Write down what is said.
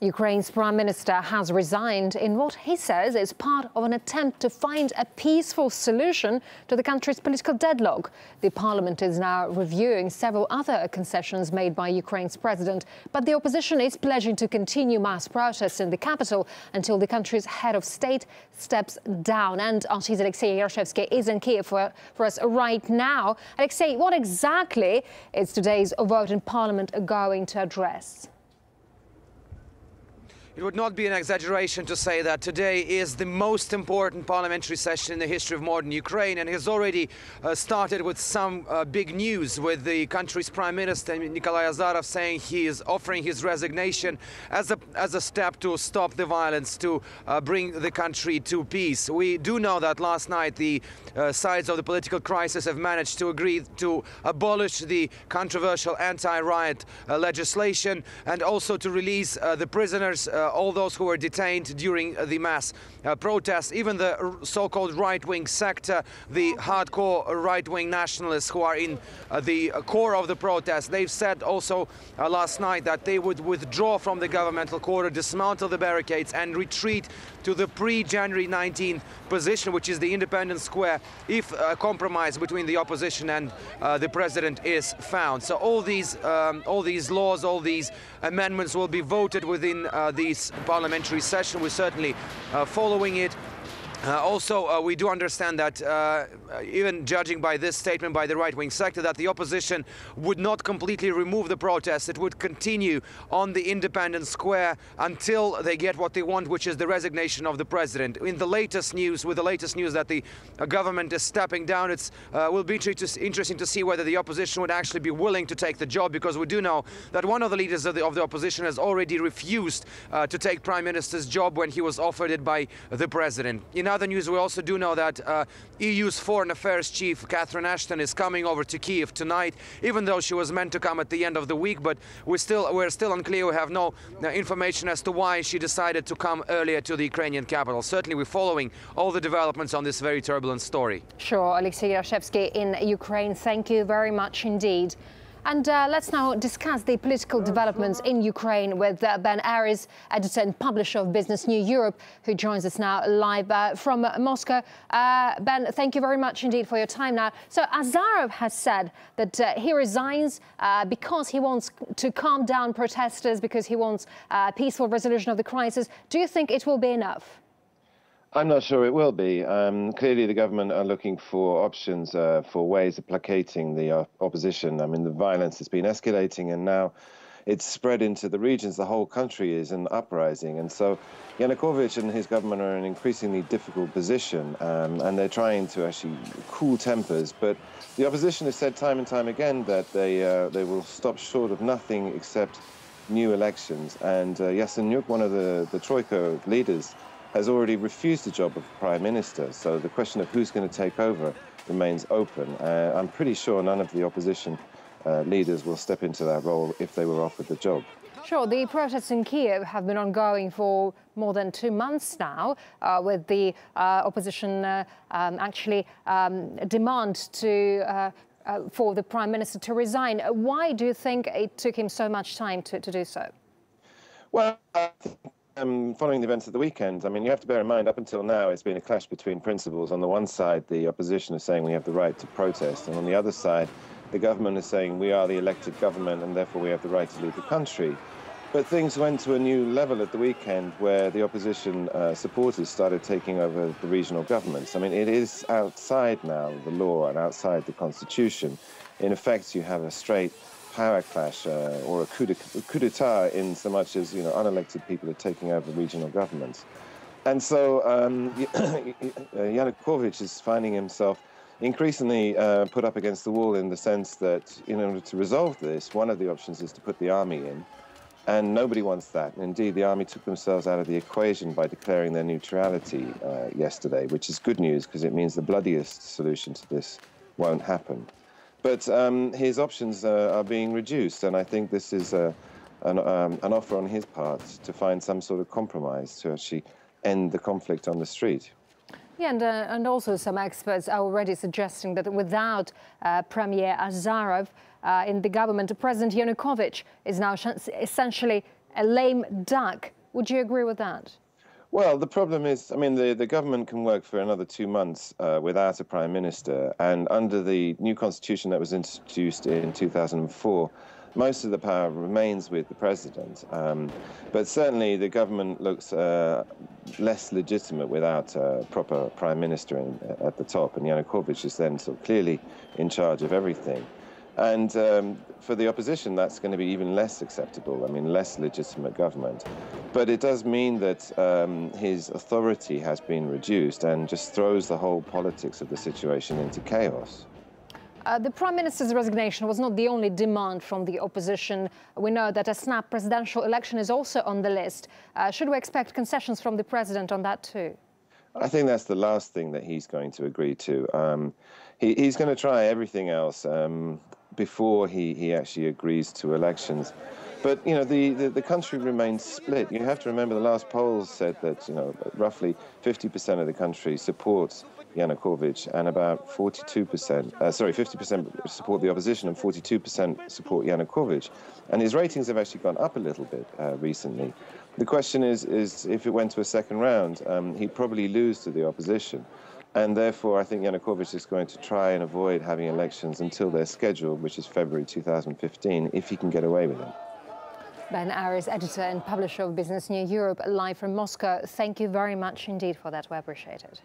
Ukraine's Prime Minister has resigned in what he says is part of an attempt to find a peaceful solution to the country's political deadlock. The parliament is now reviewing several other concessions made by Ukraine's president, but the opposition is pledging to continue mass protests in the capital until the country's head of state steps down. And artist Alexei Yarshevsky is in Kiev for us right now. Alexei, what exactly is today's vote in parliament going to address? It would not be an exaggeration to say that today is the most important parliamentary session in the history of modern Ukraine, and has already started with some big news, with the country's Prime Minister Nikolai Azarov saying he is offering his resignation as a step to stop the violence, to bring the country to peace. We do know that last night the sides of the political crisis have managed to agree to abolish the controversial anti-riot legislation, and also to release the prisoners, all those who were detained during the mass protests, even the so-called right-wing sector, the hardcore right-wing nationalists who are in the core of the protest. They've said also last night that they would withdraw from the governmental quarter, dismantle the barricades and retreat to the pre-January 19th position, which is the Independence Square, if a compromise between the opposition and the president is found. So all these laws, all these amendments will be voted within this parliamentary session. We're certainly following it. Also, we do understand that, even judging by this statement by the right-wing sector, that the opposition would not completely remove the protests. It would continue on the Independence Square until they get what they want, which is the resignation of the president. In the latest news, with the latest news that the government is stepping down, it will be interesting to see whether the opposition would actually be willing to take the job, because we do know that one of the leaders of the opposition has already refused to take Prime Minister's job when he was offered it by the president. In other news, we also do know that EU's Foreign Affairs Chief Catherine Ashton is coming over to Kiev tonight, even though she was meant to come at the end of the week. But we're still unclear. We have no information as to why she decided to come earlier to the Ukrainian capital. Certainly, we're following all the developments on this very turbulent story. Sure, Alexei Yarshevsky in Ukraine. Thank you very much indeed. And let's now discuss the political developments in Ukraine with Ben Aris, editor and publisher of Business New Europe, who joins us now live from Moscow. Ben, thank you very much indeed for your time now. So Azarov has said that he resigns because he wants to calm down protesters, because he wants a peaceful resolution of the crisis. Do you think it will be enough? I'm not sure it will be. Clearly, the government are looking for options for ways of placating the opposition. I mean, the violence has been escalating, and now it's spread into the regions. The whole country is in uprising. And so Yanukovych and his government are in an increasingly difficult position, and they're trying to actually cool tempers. But the opposition has said time and time again that they will stop short of nothing except new elections. And Yatsenyuk, one of the Troika leaders, has already refused the job of Prime Minister. So the question of who's going to take over remains open. I'm pretty sure none of the opposition leaders will step into that role if they were offered the job. Sure, the protests in Kiev have been ongoing for more than 2 months now, with the opposition actually demand for the Prime Minister to resign. Why do you think it took him so much time to do so? Well, following the events of the weekend, I mean, you have to bear in mind, up until now, it's been a clash between principles. On the one side, the opposition is saying we have the right to protest, and on the other side, the government is saying we are the elected government and therefore we have the right to lead the country. But things went to a new level at the weekend, where the opposition supporters started taking over the regional governments. I mean, it is outside now the law and outside the constitution. In effect, you have a straight power clash or a coup d'etat, in so much as, unelected people are taking over regional governments. And so Yanukovych is finding himself increasingly put up against the wall, in the sense that in order to resolve this, one of the options is to put the army in. And nobody wants that. Indeed, the army took themselves out of the equation by declaring their neutrality yesterday, which is good news, because it means the bloodiest solution to this won't happen. But his options are being reduced, and I think this is an offer on his part to find some sort of compromise to actually end the conflict on the street. Yeah, and also some experts are already suggesting that without Premier Azarov in the government, President Yanukovych is now essentially a lame duck Would you agree with that? Well, the problem is, I mean, the government can work for another 2 months without a prime minister. And under the new constitution that was introduced in 2004, most of the power remains with the president. But certainly the government looks less legitimate without a proper prime minister at the top. And Yanukovych is then sort of clearly in charge of everything. And for the opposition, that's going to be even less acceptable, I mean, less legitimate government. But it does mean that his authority has been reduced and just throws the whole politics of the situation into chaos. The Prime Minister's resignation was not the only demand from the opposition. We know that a snap presidential election is also on the list. Should we expect concessions from the president on that too? I think that's the last thing that he's going to agree to. He's going to try everything else before he actually agrees to elections. But, you know, the country remains split. You have to remember the last polls said that, you know, roughly 50% of the country supports Yanukovych and about 50% support the opposition and 42% support Yanukovych. And his ratings have actually gone up a little bit recently. The question is if it went to a second round, he'd probably lose to the opposition. And therefore, I think Yanukovych is going to try and avoid having elections until they're scheduled, which is February 2015, if he can get away with it. Ben Aris, editor and publisher of Business News Europe, live from Moscow. Thank you very much indeed for that. We appreciate it.